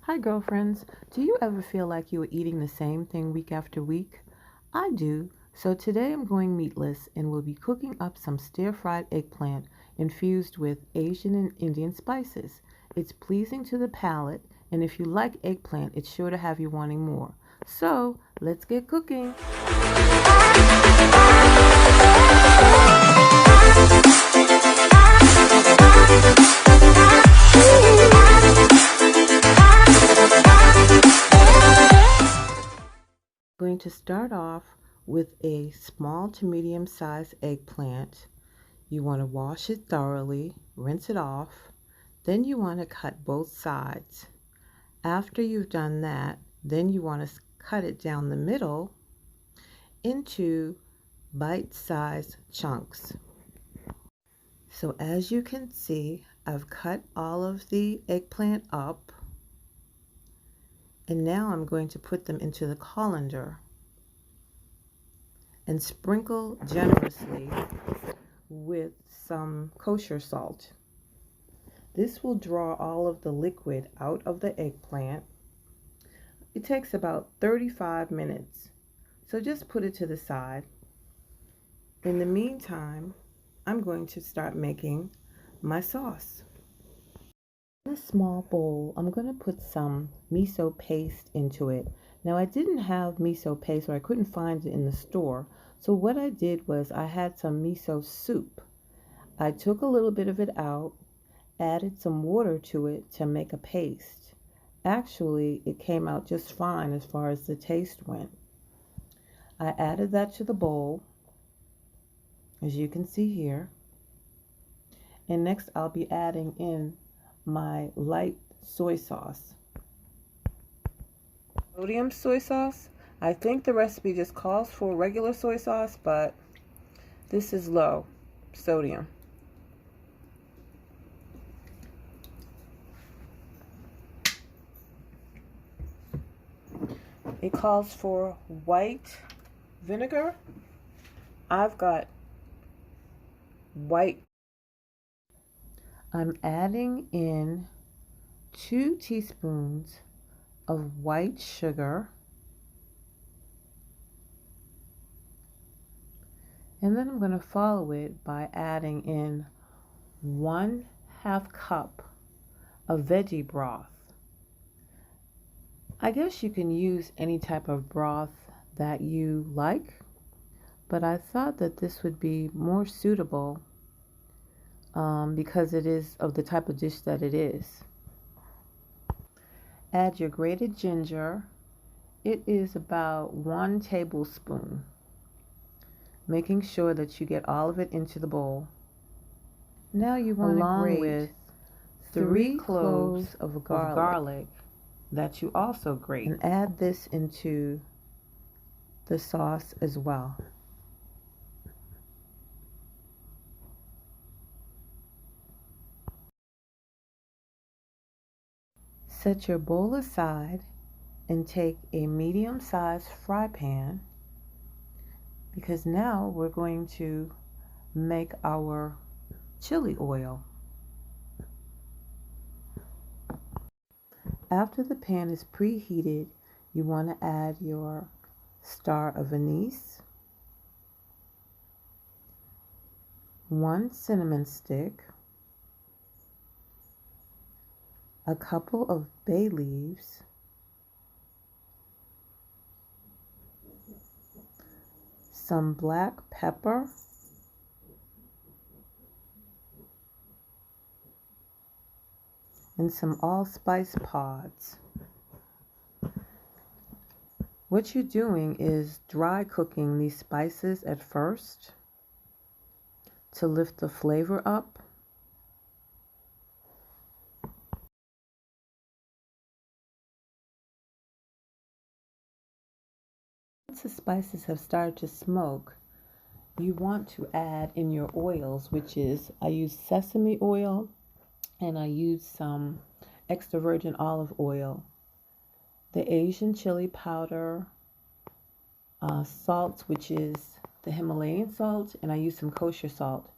Hi, girlfriends. Do you ever feel like you are eating the same thing week after week? I do. So today I'm going meatless and will be cooking up some stir-fried eggplant infused with Asian and Indian spices. It's pleasing to the palate, and if you like eggplant, it's sure to have you wanting more. So let's get cooking. Going to start off with a small to medium sized eggplant. You want to wash it thoroughly, rinse it off, then you want to cut both sides. After you've done that, then you want to cut it down the middle into bite-sized chunks. So as you can see, I've cut all of the eggplant up, and now I'm going to put them into the colander and sprinkle generously with some kosher salt. This will draw all of the liquid out of the eggplant. It takes about 35 minutes, so just put it to the side. In the meantime, I'm going to start making my sauce. In a small bowl, I'm going to put some miso paste into it. Now, I didn't have miso paste, or I couldn't find it in the store. So what I did was I had some miso soup. I took a little bit of it out, added some water to it to make a paste. Actually, it came out just fine as far as the taste went. I added that to the bowl, as you can see here. And next I'll be adding in my light soy sauce. Sodium soy sauce. I think the recipe just calls for regular soy sauce, but this is low sodium. It calls for white vinegar. I've got white. I'm adding in 2 teaspoons of white sugar, and then I'm going to follow it by adding in 1/2 cup of veggie broth. I guess you can use any type of broth that you like, but I thought that this would be more suitable because it is of the type of dish that it is. Add your grated ginger. It is about 1 tablespoon, making sure that you get all of it into the bowl. Now you want to grate with 3 cloves of garlic that you also grate, and add this into the sauce as well. Set your bowl aside and take a medium-sized fry pan, because now we're going to make our chili oil. After the pan is preheated, you want to add your star of anise, 1 cinnamon stick, a couple of bay leaves, some black pepper, and some allspice pods. What you're doing is dry cooking these spices at first to lift the flavor up. Once the spices have started to smoke, you want to add in your oils, which is, I use sesame oil and I use some extra virgin olive oil, the Asian chili powder, salt, which is the Himalayan salt, and I use some kosher salt,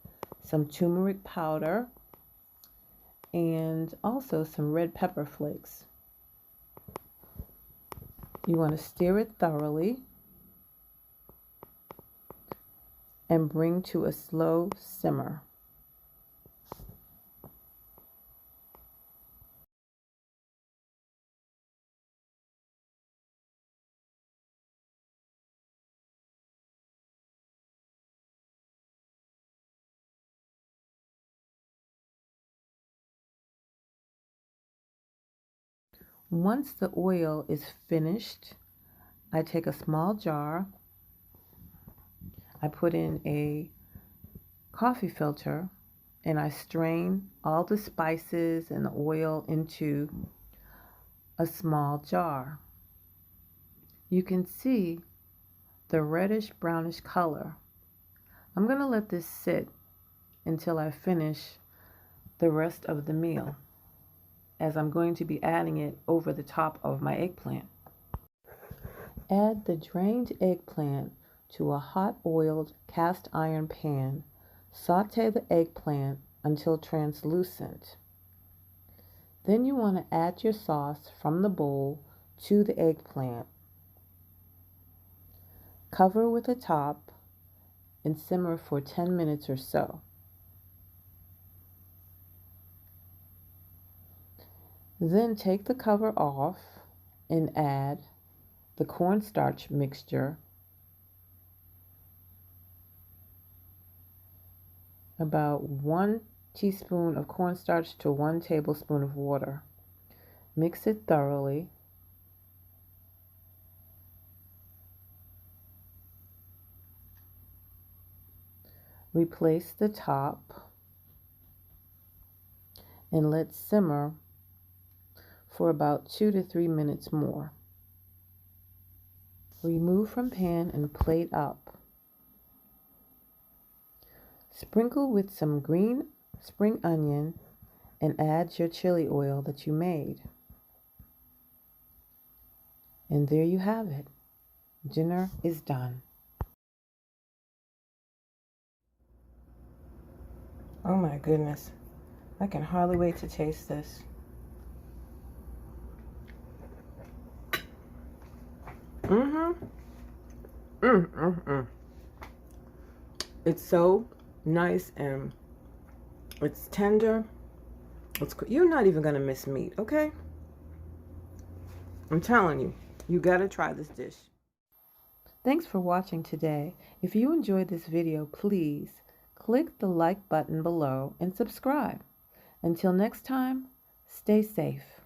some turmeric powder, and also some red pepper flakes. You want to stir it thoroughly and bring to a slow simmer. Once the oil is finished, I take a small jar, I put in a coffee filter, and I strain all the spices and the oil into a small jar. You can see the reddish brownish color. I'm going to let this sit until I finish the rest of the meal, as I'm going to be adding it over the top of my eggplant. Add the drained eggplant to a hot oiled cast iron pan. Saute the eggplant until translucent. Then you want to add your sauce from the bowl to the eggplant. Cover with a top and simmer for 10 minutes or so. Then take the cover off and add the cornstarch mixture, about 1 teaspoon of cornstarch to 1 tablespoon of water. Mix it thoroughly. Replace the top and let simmer for about 2 to 3 minutes more. Remove from pan and plate up. Sprinkle with some green spring onion and add your chili oil that you made. And there you have it. Dinner is done. Oh my goodness. I can hardly wait to taste this. It's so nice and it's tender. You're not even gonna miss meat, okay? I'm telling you, you gotta try this dish. Thanks for watching today. If you enjoyed this video, please click the like button below and subscribe. Until next time, stay safe.